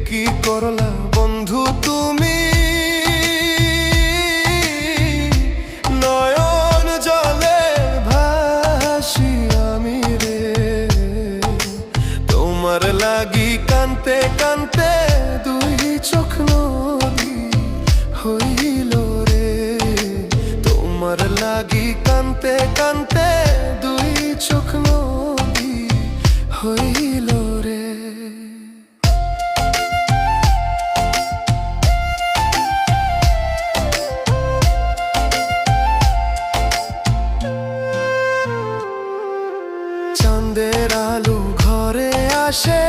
কি করলা বন্ধু তুমি, নয়ন জলে ভাসি আমি রে। তোমার লাগি কানতে কানতে দুই চোখ নদী হইল রে। তোমার লাগি কানতে কানতে দুই চোখ নদী হইল রে। চাঁদের আলো ঘরে আসে,